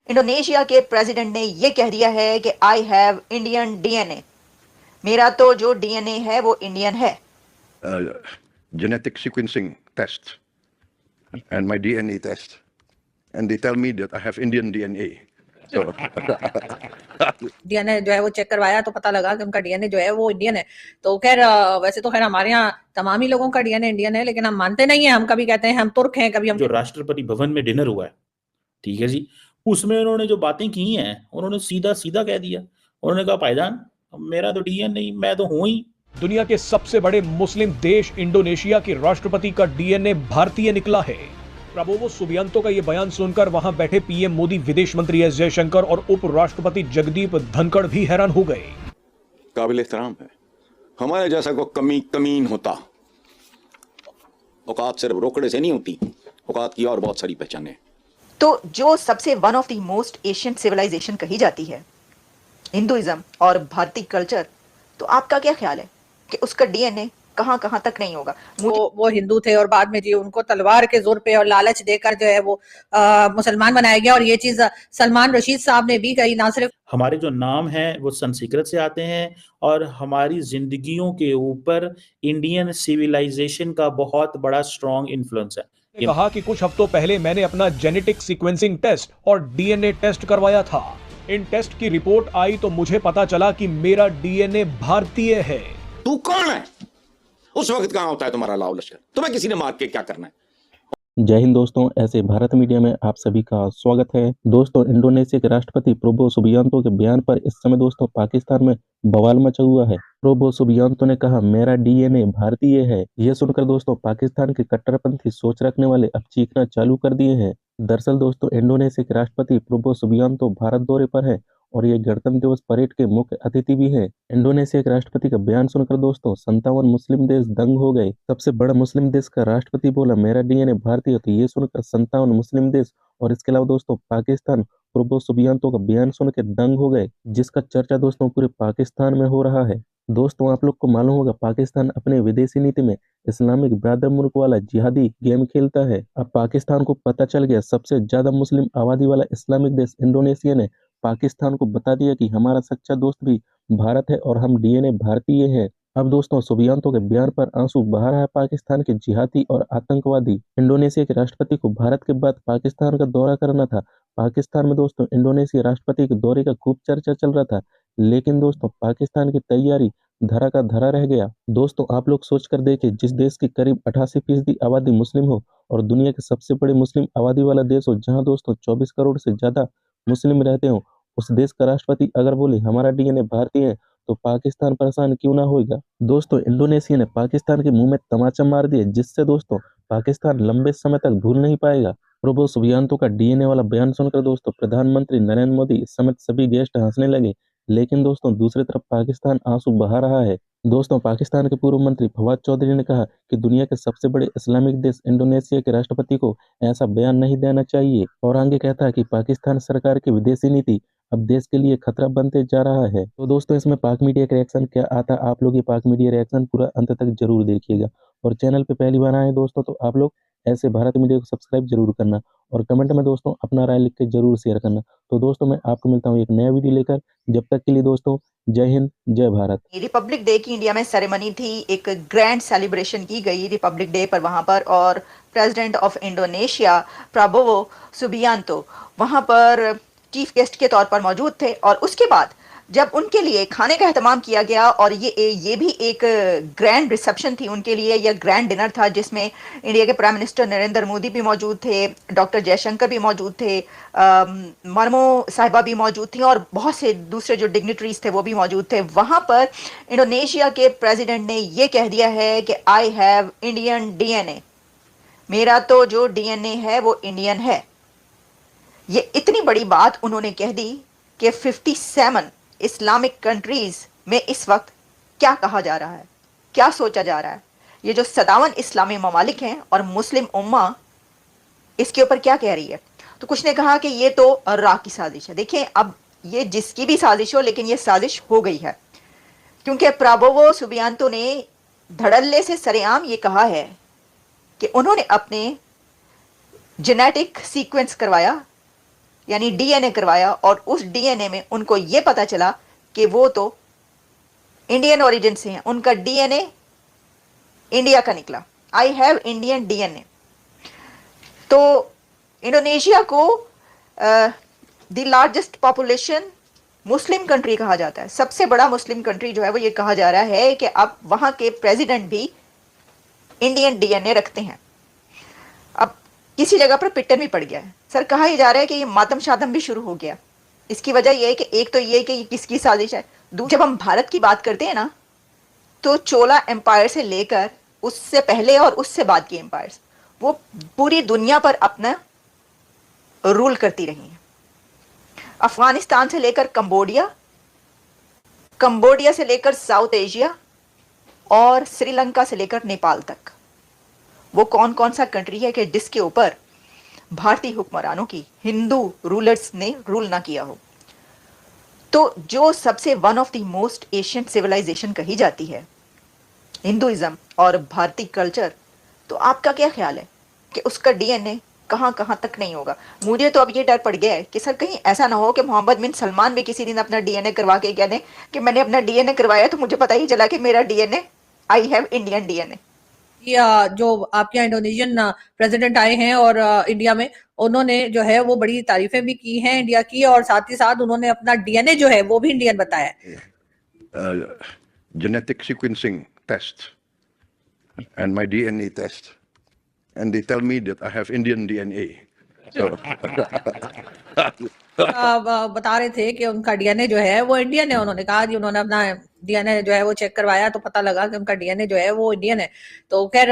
Indonesia के president ने यह कह दिया है कि आई हैव इंडियन डीएनए, मेरा तो जो डीएनए है वो इंडियन है। Genetic sequencing test and my DNA test, and they tell me that I have Indian DNA. So DNA जो है वो चेक करवाया तो पता लगा कि उनका डीएनए जो है वो इंडियन है। तो खैर वैसे तो खैर हमारे यहाँ तमाम ही लोगों का डीएनए इंडियन है, लेकिन हम मानते नहीं है। हम कभी कहते हैं हम तुर्क हैं, कभी हम जो राष्ट्रपति भवन में डिनर हुआ है, ठीक है जी, उसमें उन्होंने जो बातें की हैं उन्होंने सीधा सीधा कह दिया। उन्होंने कहा भाईजान मेरा तो डीएनए नहीं, मैं तो हूं ही। दुनिया के सबसे बड़े मुस्लिम देश इंडोनेशिया के राष्ट्रपति का डीएनए भारतीय निकला है। प्रबोवो सुबियांतो का यह बयान सुनकर वहां बैठे पीएम मोदी, विदेश मंत्री एस जयशंकर और उपराष्ट्रपति जगदीप धनखड़ भी हैरान हो गए। काबिल एहतराम है, हमारे जैसा को कमीन होता। औकात सिर्फ रोकड़े से नहीं होती, औकात की और बहुत सारी पहचानें। तो जो सबसे one of the most ancient civilisation कही जाती है हिंदुइज्म और भारतीय कल्चर, तो आपका क्या ख्याल है कि उसका डीएनए कहां कहां तक नहीं होगा? वो हिंदू थे और बाद में जी उनको तलवार के जोर पे और लालच देकर जो है वो मुसलमान बनाया गया। और ये चीज सलमान रशीद साहब ने भी कही। ना सिर्फ हमारे जो नाम हैं वो संस्कृत से आते हैं और हमारी जिंदगियों के ऊपर इंडियन सिविलाइजेशन का बहुत बड़ा स्ट्रॉन्ग इन्फ्लुएंस है। कहा कि कुछ हफ्तों पहले मैंने अपना जेनेटिक सीक्वेंसिंग टेस्ट और डीएनए टेस्ट करवाया था। इन टेस्ट की रिपोर्ट आई तो मुझे पता चला कि मेरा डीएनए भारतीय है। तू कौन है? उस वक्त कहां होता है तुम्हारा लाव लश्कर? तुम्हें किसी ने मार के क्या करना है? जय हिंद दोस्तों, ऐसे भारत मीडिया में आप सभी का स्वागत है। दोस्तों, इंडोनेशिया के राष्ट्रपति प्रबोवो सुबियांतो के बयान पर इस समय दोस्तों पाकिस्तान में बवाल मचा हुआ है। प्रबोवो सुबियांतो ने कहा मेरा डीएनए भारतीय है। यह सुनकर दोस्तों पाकिस्तान के कट्टरपंथी सोच रखने वाले अब चीखना चालू कर दिए हैं। दरअसल दोस्तों इंडोनेशिया के राष्ट्रपति प्रबोवो सुबियांतो भारत दौरे पर है और ये गणतंत्र दिवस परेड के मुख्य अतिथि भी हैं। इंडोनेशिया के राष्ट्रपति का बयान सुनकर दोस्तों 57 मुस्लिम देश दंग हो गए। सबसे बड़ा मुस्लिम देश का राष्ट्रपति बोला मेरा डीएनए भारतीय, तो ये सुनकर 57 मुस्लिम देश और इसके अलावा दोस्तों पाकिस्तान प्रबोवो सुबियांतो का बयान सुनकर दंग हो गए, जिसका चर्चा दोस्तों पूरे पाकिस्तान में हो रहा है। दोस्तों आप लोग को मालूम होगा पाकिस्तान अपने विदेशी नीति में इस्लामिक ब्रादर मुल्क वाला जिहादी गेम खेलता है। अब पाकिस्तान को पता चल गया सबसे ज्यादा मुस्लिम आबादी वाला इस्लामिक देश इंडोनेशिया ने पाकिस्तान को बता दिया कि हमारा सच्चा दोस्त भी भारत है और हम डीएनए भारतीय हैं। अब दोस्तों सुबियांतो के बयान पर आंसू बहा रहा है पाकिस्तान के जिहादी और आतंकवादी। इंडोनेशिया के राष्ट्रपति को भारत के बाद पाकिस्तान का दौरा करना था। पाकिस्तान में दोस्तों इंडोनेशिया राष्ट्रपति के दौरे का खूब चर्चा चल रहा था, लेकिन दोस्तों पाकिस्तान की तैयारी धरा का धरा रह गया। दोस्तों आप लोग सोच कर देखिए, जिस देश की करीब 88% आबादी मुस्लिम हो और दुनिया के सबसे बड़े मुस्लिम आबादी वाला देश हो, जहां दोस्तों 24 करोड़ से ज्यादा मुस्लिम रहते हो, उस देश का राष्ट्रपति अगर बोले हमारा डीएनए भारतीय है, तो पाकिस्तान परेशान क्यों ना होगा। दोस्तों इंडोनेशिया ने पाकिस्तान के मुंह में तमाचा मार दिया, जिससे दोस्तों पाकिस्तान लंबे समय तक भूल नहीं पाएगा। प्रबोवो सुबियांतो का डीएनए वाला बयान सुनकर दोस्तों प्रधानमंत्री नरेंद्र मोदी समेत सभी गेस्ट हंसने लगे, लेकिन दोस्तों दूसरी तरफ पाकिस्तान आंसू बहा रहा है। दोस्तों पाकिस्तान के पूर्व मंत्री फवाद चौधरी ने कहा कि दुनिया के सबसे बड़े इस्लामिक देश इंडोनेशिया के राष्ट्रपति को ऐसा बयान नहीं देना चाहिए, और आगे कहता है कि पाकिस्तान सरकार की विदेशी नीति अब देश के लिए खतरा बनते जा रहा है। तो दोस्तों इसमें पाक मीडिया का रिएक्शन क्या आता है, आप लोग ये पाक मीडिया रिएक्शन पूरा अंत तक जरूर देखिएगा। और चैनल पे पहली बार आए दोस्तों तो आप लोग ऐसे भारत मीडिया को सब्सक्राइब जरूर करना और कमेंट में दोस्तों अपना राय लिख के जरूर शेयर करना। तो दोस्तों मैं आपको मिलता हूँ एक नया वीडियो लेकर, जब तक के लिए दोस्तों जय हिंद जय भारत। रिपब्लिक डे की इंडिया में सेरेमनी थी, एक ग्रैंड सेलिब्रेशन की गई रिपब्लिक डे पर वहां पर, और president of Indonesia Prabowo Subianto वहां पर चीफ गेस्ट के तौर पर मौजूद थे। और उसके बाद जब उनके लिए खाने का एहतमाम किया गया, और ये भी एक ग्रैंड रिसेप्शन थी उनके लिए, यह ग्रैंड डिनर था जिसमें इंडिया के प्राइम मिनिस्टर नरेंद्र मोदी भी मौजूद थे, डॉक्टर जयशंकर भी मौजूद थे, मर्मो साहिबा भी मौजूद थी और बहुत से दूसरे जो डिग्निटरीज थे वो भी मौजूद थे। वहाँ पर इंडोनेशिया के प्रेसिडेंट ने यह कह दिया है कि आई हैव इंडियन डीएनए, मेरा तो जो डीएनए है वो इंडियन है। ये इतनी बड़ी बात उन्होंने कह दी कि 57 इस्लामिक कंट्रीज में इस वक्त क्या कहा जा रहा है, क्या सोचा जा रहा है। ये जो 57 इस्लामी ममालिक हैं और मुस्लिम उम्मा इसके ऊपर क्या कह रही है। तो कुछ ने कहा कि ये तो रा की साजिश है। देखिए अब ये जिसकी भी साजिश हो, लेकिन ये साजिश हो गई है, क्योंकि प्रबोवो सुबियांतो ने धड़ल्ले से सरेआम ये कहा है कि उन्होंने अपने जेनेटिक सीक्वेंस करवाया यानी डीएनए करवाया और उस डीएनए में उनको ये पता चला कि वो तो इंडियन ओरिजिन से हैं, उनका डीएनए इंडिया का निकला। I have Indian DNA. तो इंडोनेशिया को the largest population Muslim country कहा जाता है। सबसे बड़ा मुस्लिम कंट्री जो है वो ये कहा जा रहा है कि अब वहां के प्रेसिडेंट भी इंडियन डीएनए रखते हैं। अब किसी जगह पर पिटन भी पड़ गया है। सर कहा ही जा रहा है कि ये मातम शातम भी शुरू हो गया। इसकी वजह यह है कि एक तो ये कि ये किसकी साजिश है। जब हम भारत की बात करते हैं ना, तो चोला एम्पायर से लेकर उससे पहले और उससे बाद की एम्पायर्स वो पूरी दुनिया पर अपना रूल करती रही हैं। अफगानिस्तान से लेकर कंबोडिया, कंबोडिया से लेकर साउथ एशिया और श्रीलंका से लेकर नेपाल तक वो कौन कौन सा कंट्री है कि जिसके ऊपर भारतीय हुक्मरानों की हिंदू रूलर्स ने रूल ना किया हो। तो जो सबसे one of the most ancient civilisation कही जाती है हिंदुइज्म और भारतीय कल्चर, तो आपका क्या ख्याल है कि उसका डीएनए कहां कहां तक नहीं होगा। मुझे तो अब ये डर पड़ गया है कि सर कहीं ऐसा ना हो कि मोहम्मद बिन सलमान भी किसी दिन अपना डीएनए करवा के कह दें कि मैंने अपना डीएनए करवाया तो मुझे पता ही चला कि मेरा DNA, I have Indian DNA. या जो आपके इंडोनेशियन प्रेसिडेंट आए हैं और इंडिया में, उन्होंने जो है वो बड़ी तारीफें भी की हैं इंडिया की, और साथ ही साथ उन्होंने अपना डीएनए जो है वो भी इंडियन बताया है। Genetic sequencing test and my DNA test, and they tell me that I have Indian DNA. So, बता रहे थे कि उनका डीएनए जो है वो इंडियन है। उन्होंने कहा कि उन्होंने अपना डीएनए जो है वो चेक करवाया तो पता लगा कि उनका डीएनए जो है वो इंडियन है। तो खैर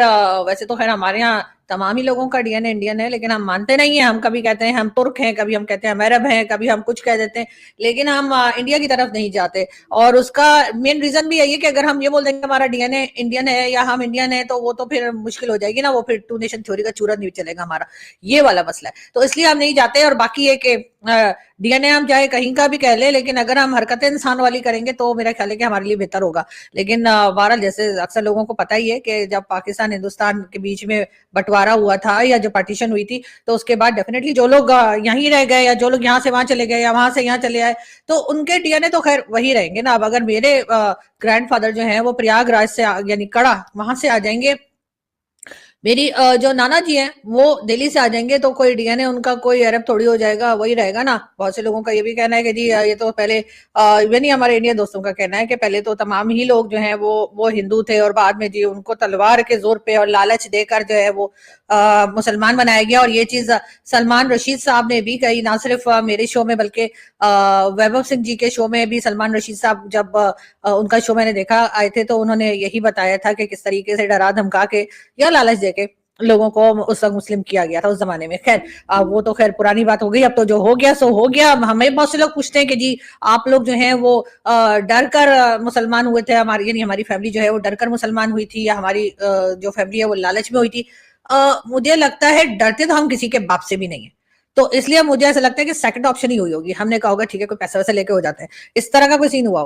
वैसे तो खैर हमारे यहाँ तमाम ही लोगों का डीएनए इंडियन है, लेकिन हम मानते नहीं है। हम कभी कहते हैं हम तुर्क हैं, कभी हम कहते हैं हम अरब हैं, कभी हम कुछ कह देते हैं, लेकिन हम इंडिया की तरफ नहीं जाते। और उसका मेन रीजन भी यही है कि अगर हम ये बोल देंगे हमारा डीएनए इंडियन है या हम इंडियन है, तो वो तो फिर मुश्किल हो जाएगी ना, वो फिर टू नेशन थ्योरी का चूरन नहीं चलेगा हमारा, ये वाला मसला है। तो इसलिए हम नहीं जाते। और बाकी है कि डीएनए हम चाहे कहीं का भी कह ले, लेकिन अगर हम हरकतें इंसान वाली करेंगे तो मेरा ख्याल है कि हमारे लिए बेहतर होगा। लेकिन बहरहाल जैसे अक्सर लोगों को पता ही है कि जब पाकिस्तान हिंदुस्तान के बीच में बंटवारा हुआ था या जो पार्टीशन हुई थी, तो उसके बाद डेफिनेटली जो लोग यहीं रह गए या जो लोग यहाँ से वहां चले गए या वहां से यहाँ चले आए, तो उनके डीएनए तो खैर वही रहेंगे ना। अब अगर मेरे ग्रैंडफादर जो है वो प्रयागराज से यानी कड़ा वहां से आ जाएंगे, मेरी जो नाना जी हैं वो दिल्ली से आ जाएंगे, तो कोई डीएनए उनका कोई अरब थोड़ी हो जाएगा, वही रहेगा ना। बहुत से लोगों का ये भी कहना है कि जी ये तो पहले इवन ही हमारे इंडियन दोस्तों का कहना है कि पहले तो तमाम ही लोग जो हैं वो हिंदू थे और बाद में जी उनको तलवार के जोर पे और लालच देकर जो है वो मुसलमान बनाया गया। और ये चीज सलमान रशीद साहब ने भी कही, ना सिर्फ मेरे शो में बल्कि वैभव सिंह जी के शो में भी सलमान रशीद साहब जब उनका शो मैंने देखा आए थे, तो उन्होंने यही बताया था कि किस तरीके से डरा धमका के या लालच देके लोगों को उस वक्त मुस्लिम किया गया था उस जमाने में। खैर वो तो खैर पुरानी बात हो गई। अब तो जो हो गया सो हो गया। हमें बहुत से लोग पूछते हैं कि जी आप लोग जो हैं वो डर कर मुसलमान हुए थे, हमारी यानी हमारी फैमिली जो है वो डर कर मुसलमान हुई थी या हमारी जो फैमिली है वो लालच में हुई थी। मुझे लगता है डरते तो हम किसी के बाप से भी नहीं है, तो इसलिए मुझे ऐसा लगता है कि सेकंड ऑप्शन ही हुई होगी। हमने कहा होगा ठीक है कोई पैसा वैसा लेके हो जाते हैं, इस तरह का कोई सीन हुआ।